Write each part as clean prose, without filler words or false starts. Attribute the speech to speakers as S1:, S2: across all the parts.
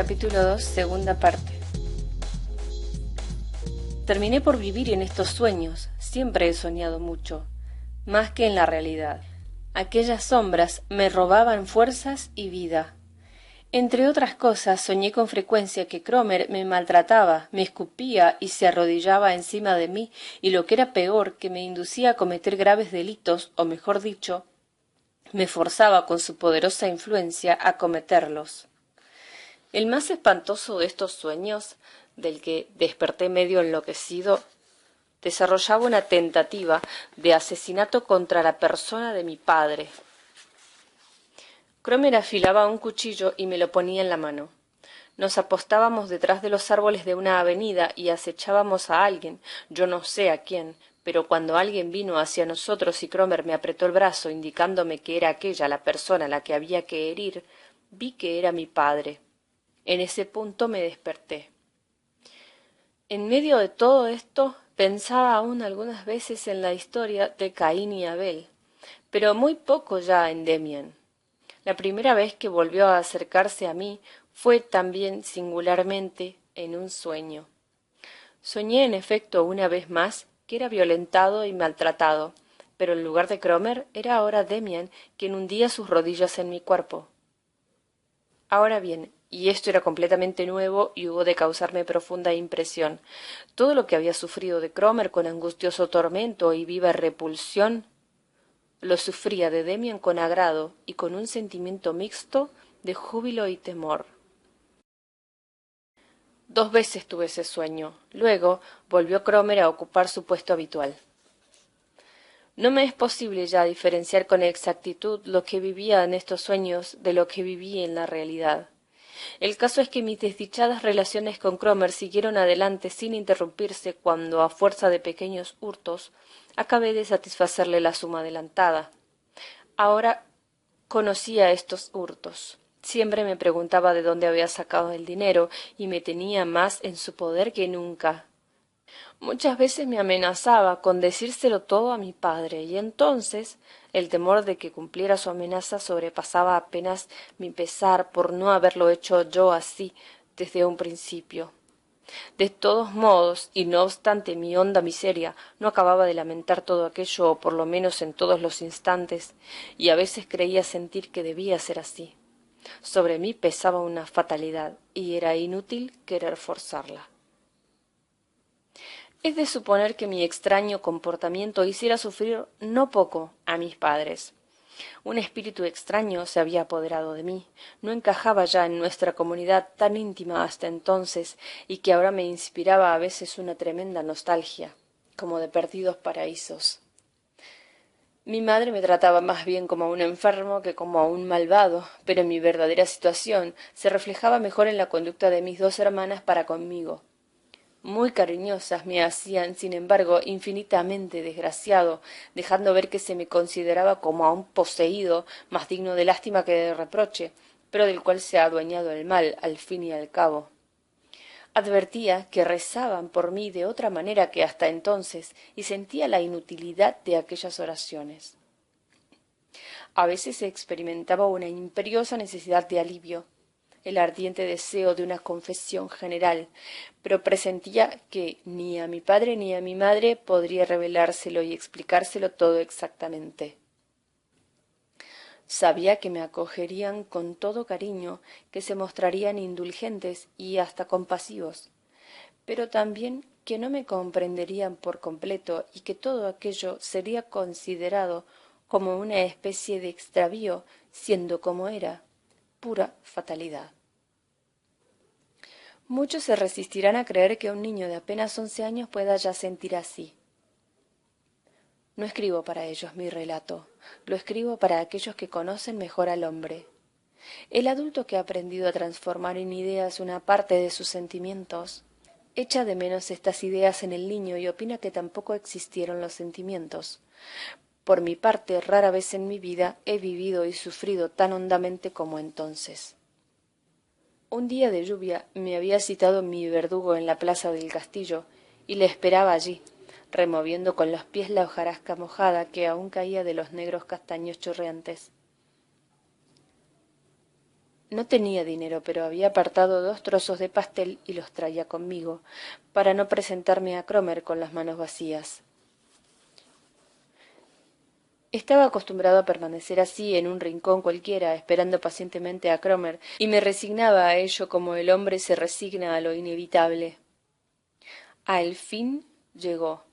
S1: Capítulo 2, segunda parte. Terminé por vivir en estos sueños. Siempre he soñado mucho, más que en la realidad. Aquellas sombras me robaban fuerzas y vida. Entre otras cosas, soñé con frecuencia que Cromer me maltrataba, me escupía y se arrodillaba encima de mí, y lo que era peor, que me inducía a cometer graves delitos, o mejor dicho, me forzaba con su poderosa influencia a cometerlos. El más espantoso de estos sueños, del que desperté medio enloquecido, desarrollaba una tentativa de asesinato contra la persona de mi padre. Cromer afilaba un cuchillo y me lo ponía en la mano. Nos apostábamos detrás de los árboles de una avenida y acechábamos a alguien, yo no sé a quién, pero cuando alguien vino hacia nosotros y Cromer me apretó el brazo indicándome que era aquella la persona a la que había que herir, vi que era mi padre. En ese punto me desperté. En medio de todo esto pensaba aún algunas veces en la historia de Caín y Abel, pero muy poco ya en Demián. La primera vez que volvió a acercarse a mí fue también singularmente en un sueño. Soñé en efecto una vez más que era violentado y maltratado, pero en lugar de Cromer era ahora Demián quien hundía sus rodillas en mi cuerpo. Ahora bien, y esto era completamente nuevo y hubo de causarme profunda impresión, todo lo que había sufrido de Cromer con angustioso tormento y viva repulsión, lo sufría de Demián con agrado y con un sentimiento mixto de júbilo y temor. 2 veces tuve ese sueño. Luego volvió Cromer a ocupar su puesto habitual. No me es posible ya diferenciar con exactitud lo que vivía en estos sueños de lo que viví en la realidad. El caso es que mis desdichadas relaciones con Cromer siguieron adelante sin interrumpirse cuando, a fuerza de pequeños hurtos, acabé de satisfacerle la suma adelantada. Ahora conocía estos hurtos. Siempre me preguntaba de dónde había sacado el dinero y me tenía más en su poder que nunca. Muchas veces me amenazaba con decírselo todo a mi padre, y entonces el temor de que cumpliera su amenaza sobrepasaba apenas mi pesar por no haberlo hecho yo así desde un principio. De todos modos, y no obstante mi honda miseria, no acababa de lamentar todo aquello, o por lo menos en todos los instantes, y a veces creía sentir que debía ser así. Sobre mí pesaba una fatalidad, y era inútil querer forzarla. Es de suponer que mi extraño comportamiento hiciera sufrir no poco a mis padres. Un espíritu extraño se había apoderado de mí, no encajaba ya en nuestra comunidad tan íntima hasta entonces, y que ahora me inspiraba a veces una tremenda nostalgia, como de perdidos paraísos. Mi madre me trataba más bien como a un enfermo que como a un malvado, pero mi verdadera situación se reflejaba mejor en la conducta de mis 2 hermanas para conmigo. Muy cariñosas me hacían, sin embargo, infinitamente desgraciado, dejando ver que se me consideraba como a un poseído, más digno de lástima que de reproche, pero del cual se ha adueñado el mal, al fin y al cabo. Advertía que rezaban por mí de otra manera que hasta entonces, y sentía la inutilidad de aquellas oraciones. A veces experimentaba una imperiosa necesidad de alivio, el ardiente deseo de una confesión general, pero presentía que ni a mi padre ni a mi madre podría revelárselo y explicárselo todo exactamente. Sabía que me acogerían con todo cariño, que se mostrarían indulgentes y hasta compasivos, pero también que no me comprenderían por completo y que todo aquello sería considerado como una especie de extravío, siendo como era, pura fatalidad. Muchos se resistirán a creer que un niño de apenas 11 años pueda ya sentir así. No escribo para ellos mi relato, lo escribo para aquellos que conocen mejor al hombre. El adulto que ha aprendido a transformar en ideas una parte de sus sentimientos, echa de menos estas ideas en el niño y opina que tampoco existieron los sentimientos. Por mi parte, rara vez en mi vida he vivido y sufrido tan hondamente como entonces. Un día de lluvia me había citado mi verdugo en la plaza del castillo y le esperaba allí, removiendo con los pies la hojarasca mojada que aún caía de los negros castaños chorreantes. No tenía dinero, pero había apartado 2 trozos de pastel y los traía conmigo, para no presentarme a Cromer con las manos vacías. Estaba acostumbrado a permanecer así en un rincón cualquiera, esperando pacientemente a Cromer, y me resignaba a ello como el hombre se resigna a lo inevitable. Al fin llegó.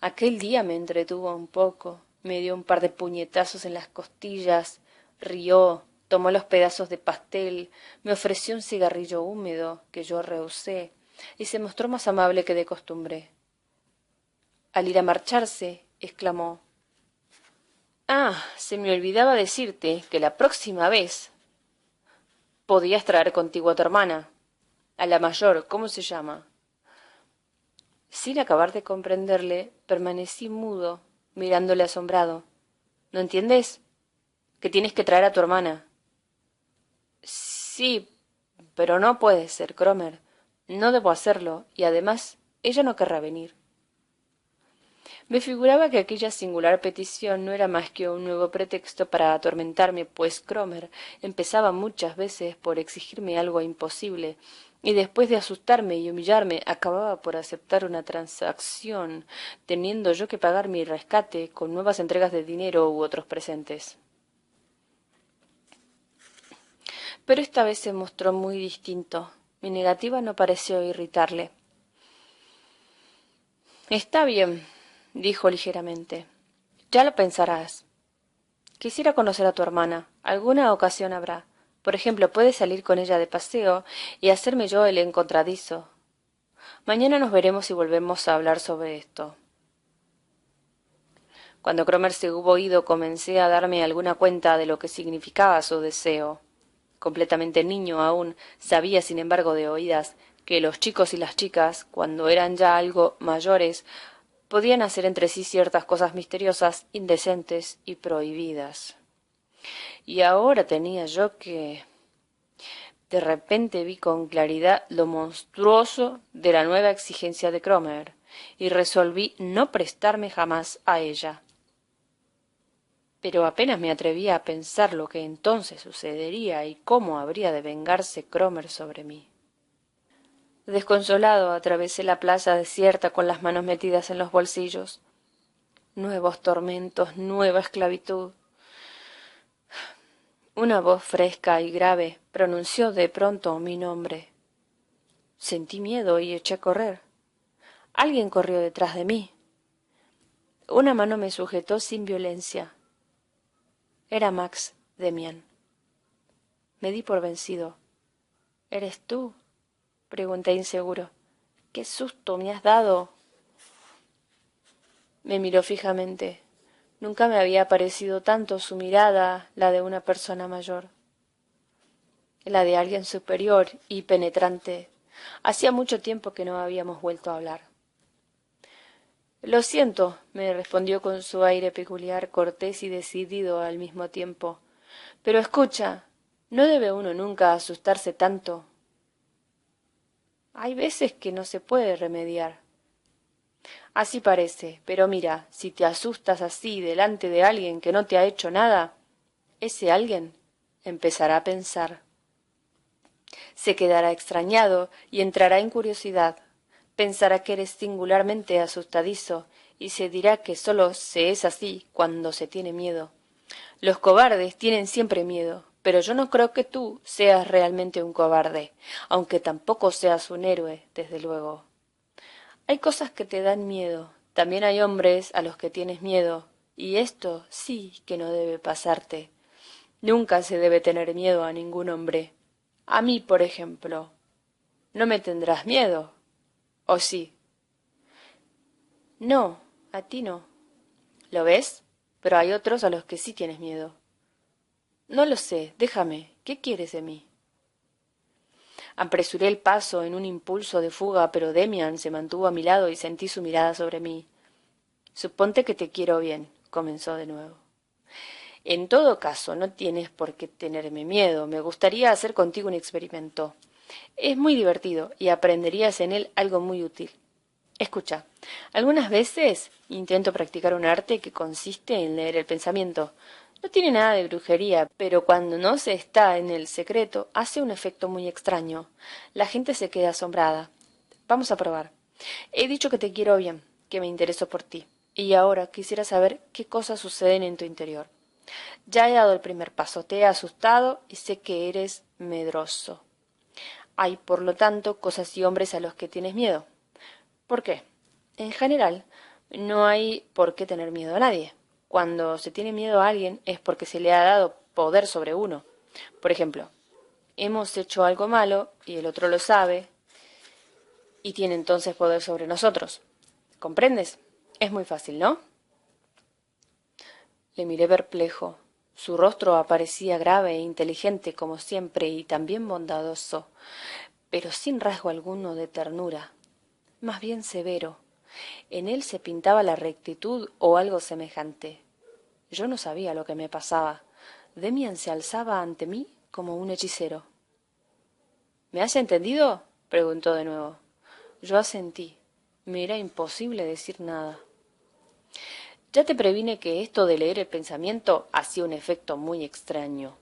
S1: Aquel día me entretuvo un poco, me dio un par de puñetazos en las costillas, rió, tomó los pedazos de pastel, me ofreció un cigarrillo húmedo, que yo rehusé, y se mostró más amable que de costumbre. Al ir a marcharse, exclamó: «Ah, se me olvidaba decirte que la próxima vez podías traer contigo a tu hermana, a la mayor, ¿cómo se llama?». Sin acabar de comprenderle, permanecí mudo, mirándole asombrado. «¿No entiendes? Que tienes que traer a tu hermana». «Sí, pero no puede ser, Cromer. No debo hacerlo, y además ella no querrá venir». Me figuraba que aquella singular petición no era más que un nuevo pretexto para atormentarme, pues Cromer empezaba muchas veces por exigirme algo imposible, y después de asustarme y humillarme acababa por aceptar una transacción, teniendo yo que pagar mi rescate con nuevas entregas de dinero u otros presentes. Pero esta vez se mostró muy distinto. Mi negativa no pareció irritarle. «Está bien», dijo ligeramente. «Ya lo pensarás. Quisiera conocer a tu hermana. Alguna ocasión habrá. Por ejemplo, puedes salir con ella de paseo y hacerme yo el encontradizo. Mañana nos veremos y volvemos a hablar sobre esto». Cuando Cromer se hubo ido, comencé a darme alguna cuenta de lo que significaba su deseo. Completamente niño aún, sabía sin embargo de oídas que los chicos y las chicas, cuando eran ya algo mayores, podían hacer entre sí ciertas cosas misteriosas, indecentes y prohibidas. Y ahora tenía yo que... De repente vi con claridad lo monstruoso de la nueva exigencia de Cromer, y resolví no prestarme jamás a ella. Pero apenas me atrevía a pensar lo que entonces sucedería y cómo habría de vengarse Cromer sobre mí. Desconsolado atravesé la plaza desierta con las manos metidas en los bolsillos. Nuevos tormentos, nueva esclavitud. Una voz fresca y grave pronunció de pronto mi nombre. Sentí miedo y eché a correr. Alguien corrió detrás de mí. Una mano me sujetó sin violencia. Era Max Demian. Me di por vencido. «¿Eres tú?», pregunté inseguro. «¡Qué susto me has dado!». Me miró fijamente. Nunca me había parecido tanto su mirada, la de una persona mayor, la de alguien superior y penetrante. Hacía mucho tiempo que no habíamos vuelto a hablar. «Lo siento», me respondió con su aire peculiar, cortés y decidido al mismo tiempo. «Pero escucha, no debe uno nunca asustarse tanto. Hay veces que no se puede remediar». «Así parece, pero mira, si te asustas así delante de alguien que no te ha hecho nada, ese alguien empezará a pensar. Se quedará extrañado y entrará en curiosidad. Pensará que eres singularmente asustadizo y se dirá que sólo se es así cuando se tiene miedo. Los cobardes tienen siempre miedo, pero yo no creo que tú seas realmente un cobarde, aunque tampoco seas un héroe, desde luego. Hay cosas que te dan miedo, también hay hombres a los que tienes miedo, y esto sí que no debe pasarte. Nunca se debe tener miedo a ningún hombre. A mí, por ejemplo. ¿No me tendrás miedo? ¿O sí? No, a ti no. ¿Lo ves? Pero hay otros a los que sí tienes miedo. No lo sé, déjame. ¿Qué quieres de mí? Apresuré el paso en un impulso de fuga, pero Demian se mantuvo a mi lado y sentí su mirada sobre mí. «Suponte que te quiero bien», comenzó de nuevo. «En todo caso, no tienes por qué tenerme miedo. Me gustaría hacer contigo un experimento. Es muy divertido y aprenderías en él algo muy útil. Escucha, algunas veces intento practicar un arte que consiste en leer el pensamiento. No tiene nada de brujería, pero cuando no se está en el secreto, hace un efecto muy extraño. La gente se queda asombrada. Vamos a probar. He dicho que te quiero bien, que me intereso por ti, y ahora quisiera saber qué cosas suceden en tu interior. Ya he dado el primer paso, te he asustado y sé que eres medroso. Hay, por lo tanto, cosas y hombres a los que tienes miedo. ¿Por qué? En general, no hay por qué tener miedo a nadie. Cuando se tiene miedo a alguien es porque se le ha dado poder sobre uno. Por ejemplo, hemos hecho algo malo y el otro lo sabe y tiene entonces poder sobre nosotros. ¿Comprendes? Es muy fácil, ¿no? Le miré perplejo. Su rostro aparecía grave e inteligente como siempre y también bondadoso, pero sin rasgo alguno de ternura, más bien severo. En él se pintaba la rectitud o algo semejante. Yo no sabía lo que me pasaba. Demian se alzaba ante mí como un hechicero. ¿Me has entendido? Preguntó de nuevo. Yo asentí. Me era imposible decir nada. Ya te previne que esto de leer el pensamiento hacía un efecto muy extraño.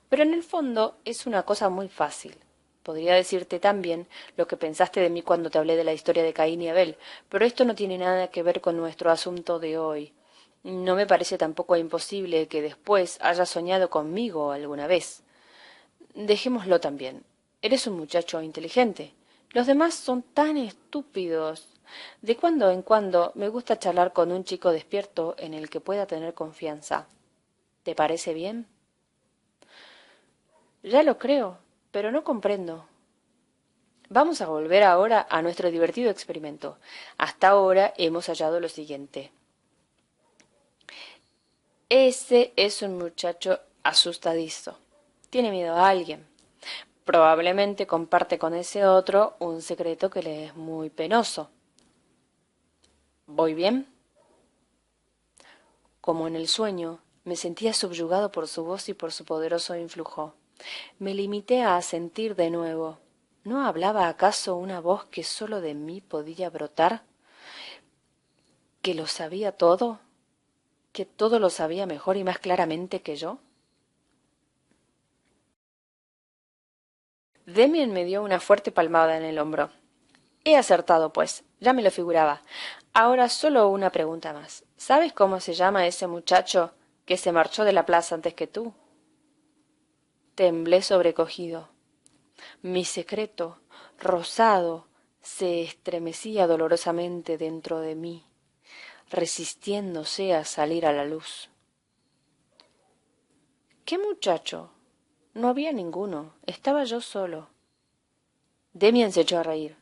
S1: Pero en el fondo es una cosa muy fácil. Podría decirte también lo que pensaste de mí cuando te hablé de la historia de Caín y Abel, pero esto no tiene nada que ver con nuestro asunto de hoy. No me parece tampoco imposible que después hayas soñado conmigo alguna vez. Dejémoslo también. Eres un muchacho inteligente. Los demás son tan estúpidos. De cuando en cuando me gusta charlar con un chico despierto en el que pueda tener confianza. ¿Te parece bien? Ya lo creo, pero no comprendo. Vamos a volver ahora a nuestro divertido experimento. Hasta ahora hemos hallado lo siguiente. Ese es un muchacho asustadizo. Tiene miedo a alguien. Probablemente comparte con ese otro un secreto que le es muy penoso. ¿Voy bien? Como en el sueño, me sentía subyugado por su voz y por su poderoso influjo. Me limité a asentir de nuevo. ¿No hablaba acaso una voz que sólo de mí podía brotar? ¿Que lo sabía todo? ¿Que todo lo sabía mejor y más claramente que yo? Demian me dio una fuerte palmada en el hombro. He acertado, pues, ya me lo figuraba. Ahora solo una pregunta más. ¿Sabes cómo se llama ese muchacho que se marchó de la plaza antes que tú? Temblé sobrecogido. Mi secreto, rosado, se estremecía dolorosamente dentro de mí, resistiéndose a salir a la luz. ¿Qué muchacho? No había ninguno. Estaba yo solo. Demian se echó a reír.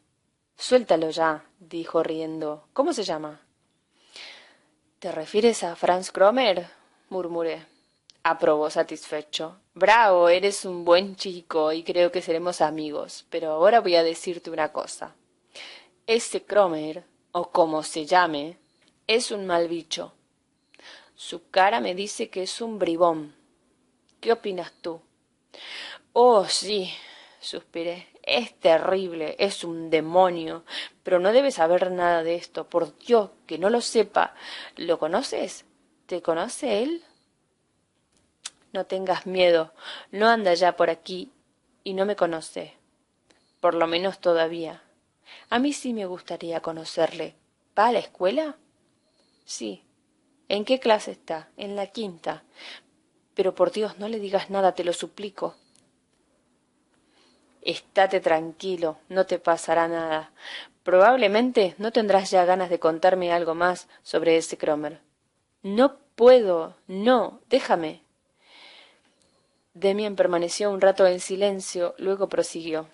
S1: Suéltalo ya, dijo riendo. ¿Cómo se llama? ¿Te refieres a Franz Cromer? Murmuré. Aprobó satisfecho. Bravo, eres un buen chico y creo que seremos amigos. Pero ahora voy a decirte una cosa. Ese Cromer, o como se llame, es un mal bicho. Su cara me dice que es un bribón. ¿Qué opinas tú? Oh, sí, suspiré. Es terrible, es un demonio, pero no debe saber nada de esto. Por Dios, que no lo sepa. ¿Lo conoces? ¿Te conoce él? No tengas miedo, no anda ya por aquí y no me conoce, por lo menos todavía. A mí sí me gustaría conocerle. ¿Va a la escuela? Sí. ¿En qué clase está? En la quinta. Pero por Dios, no le digas nada, te lo suplico. Estate tranquilo, no te pasará nada. Probablemente no tendrás ya ganas de contarme algo más sobre ese Cromer. No puedo, no, déjame. Demian permaneció un rato en silencio, luego prosiguió.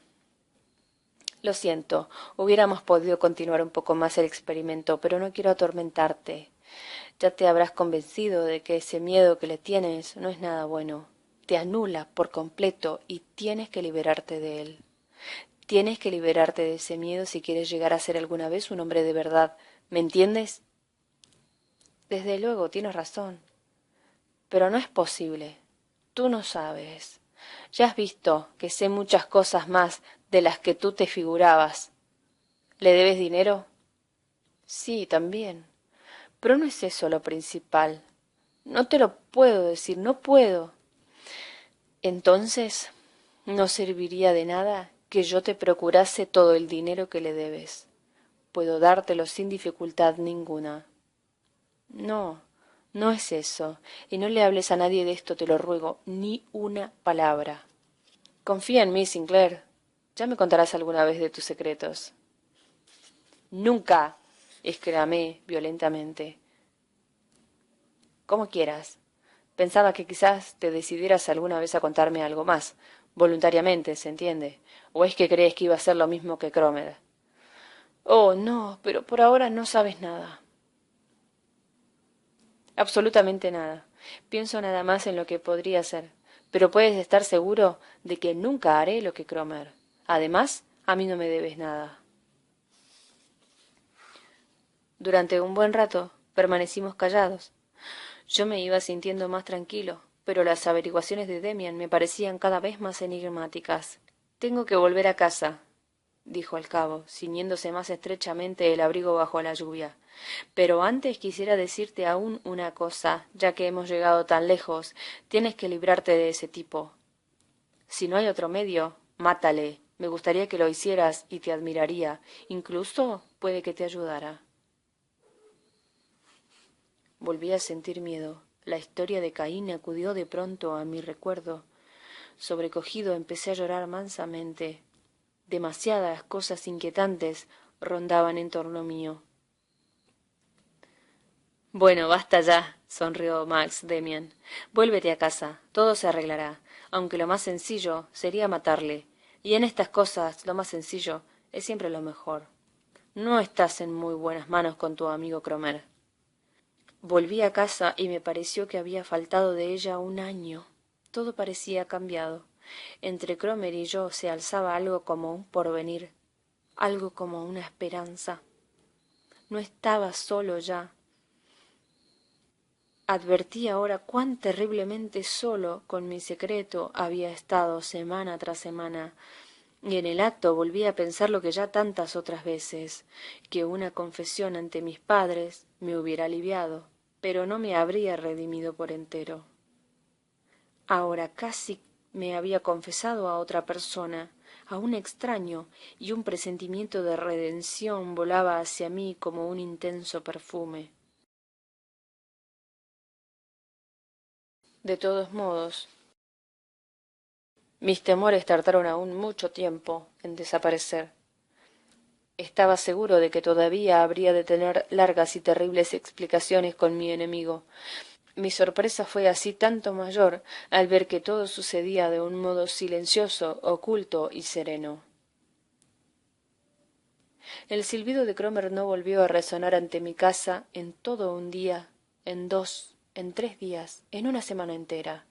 S1: Lo siento, hubiéramos podido continuar un poco más el experimento, pero no quiero atormentarte. Ya te habrás convencido de que ese miedo que le tienes no es nada bueno. Te anula por completo y tienes que liberarte de él. Tienes que liberarte de ese miedo si quieres llegar a ser alguna vez un hombre de verdad. ¿Me entiendes? Desde luego, tienes razón. Pero no es posible. Tú no sabes. Ya has visto que sé muchas cosas más de las que tú te figurabas. ¿Le debes dinero? Sí, también. Pero no es eso lo principal. No te lo puedo decir, no puedo. Entonces, no serviría de nada que yo te procurase todo el dinero que le debes. Puedo dártelo sin dificultad ninguna. No, no es eso, y no le hables a nadie de esto, te lo ruego, ni una palabra. Confía en mí, Sinclair. Ya me contarás alguna vez de tus secretos. Nunca, exclamé violentamente. Como quieras. Pensaba que quizás te decidieras alguna vez a contarme algo más, voluntariamente, ¿se entiende? ¿O es que crees que iba a ser lo mismo que Cromer? Oh, no, pero por ahora no sabes nada. Absolutamente nada. Pienso nada más en lo que podría ser. Pero puedes estar seguro de que nunca haré lo que Cromer. Además, a mí no me debes nada. Durante un buen rato permanecimos callados. Yo me iba sintiendo más tranquilo, pero las averiguaciones de Demian me parecían cada vez más enigmáticas. Tengo que volver a casa, dijo al cabo, ciñéndose más estrechamente el abrigo bajo la lluvia. Pero antes quisiera decirte aún una cosa, ya que hemos llegado tan lejos, tienes que librarte de ese tipo. Si no hay otro medio, mátale. Me gustaría que lo hicieras y te admiraría. Incluso puede que te ayudara. Volví a sentir miedo. La historia de Caín acudió de pronto a mi recuerdo. Sobrecogido empecé a llorar mansamente. Demasiadas cosas inquietantes rondaban en torno mío. Bueno, basta ya, sonrió Max Demian. Vuélvete a casa, todo se arreglará, aunque lo más sencillo sería matarle. Y en estas cosas lo más sencillo es siempre lo mejor. No estás en muy buenas manos con tu amigo Cromer. Volví a casa y me pareció que había faltado de ella un año. Todo parecía cambiado. Entre Cromer y yo se alzaba algo como un porvenir, algo como una esperanza. No estaba solo ya. Advertí ahora cuán terriblemente solo con mi secreto había estado semana tras semana, y en el acto volví a pensar lo que ya tantas otras veces, que una confesión ante mis padres me hubiera aliviado, pero no me habría redimido por entero. Ahora casi me había confesado a otra persona, a un extraño, y un presentimiento de redención volaba hacia mí como un intenso perfume. De todos modos, mis temores tardaron aún mucho tiempo en desaparecer. Estaba seguro de que todavía habría de tener largas y terribles explicaciones con mi enemigo. Mi sorpresa fue así tanto mayor al ver que todo sucedía de un modo silencioso, oculto y sereno. El silbido de Cromer no volvió a resonar ante mi casa en todo un día, en 2, en 3 días, en una semana entera.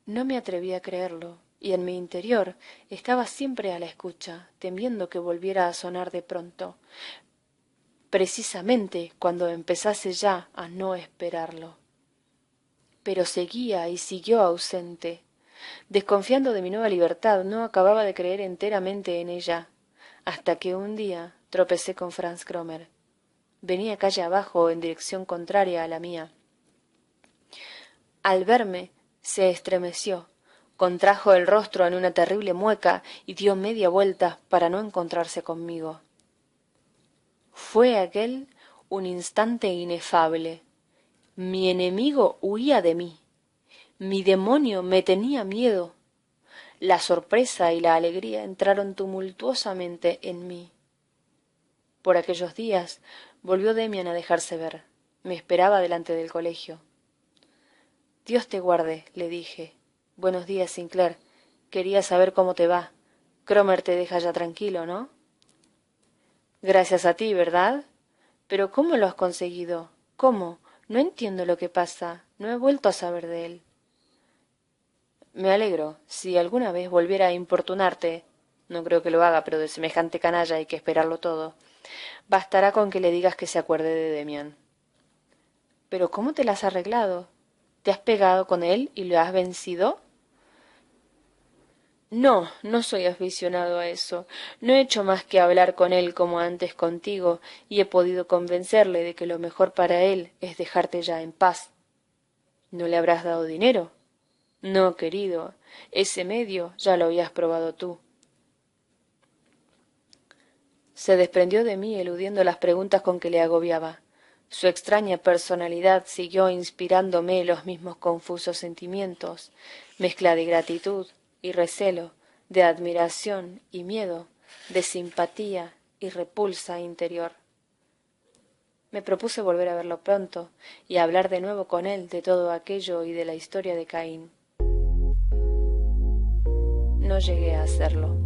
S1: No me atreví a creerlo, y en mi interior estaba siempre a la escucha, temiendo que volviera a sonar de pronto, precisamente cuando empezase ya a no esperarlo. Pero seguía y siguió ausente. Desconfiando de mi nueva libertad, no acababa de creer enteramente en ella, hasta que un día tropecé con Franz Cromer. Venía calle abajo en dirección contraria a la mía. Al verme, se estremeció, contrajo el rostro en una terrible mueca y dio media vuelta para no encontrarse conmigo. Fue aquel un instante inefable. Mi enemigo huía de mí. Mi demonio me tenía miedo. La sorpresa y la alegría entraron tumultuosamente en mí. Por aquellos días volvió Demian a dejarse ver. Me esperaba delante del colegio. Dios te guarde, le dije. Buenos días, Sinclair. Quería saber cómo te va. Cromer te deja ya tranquilo, ¿no? Gracias a ti, ¿verdad? Pero ¿cómo lo has conseguido? ¿Cómo? No entiendo lo que pasa. No he vuelto a saber de él. Me alegro. Si alguna vez volviera a importunarte, no creo que lo haga, pero de semejante canalla hay que esperarlo todo, bastará con que le digas que se acuerde de Demian. Pero ¿cómo te la has arreglado? ¿Te has pegado con él y lo has vencido? No, no soy aficionado a eso. No he hecho más que hablar con él como antes contigo, y he podido convencerle de que lo mejor para él es dejarte ya en paz. ¿No le habrás dado dinero? No, querido, ese medio ya lo habías probado tú. Se desprendió de mí eludiendo las preguntas con que le agobiaba. Su extraña personalidad siguió inspirándome los mismos confusos sentimientos, mezcla de gratitud y recelo, de admiración y miedo, de simpatía y repulsa interior. Me propuse volver a verlo pronto y hablar de nuevo con él de todo aquello y de la historia de Caín. No llegué a hacerlo.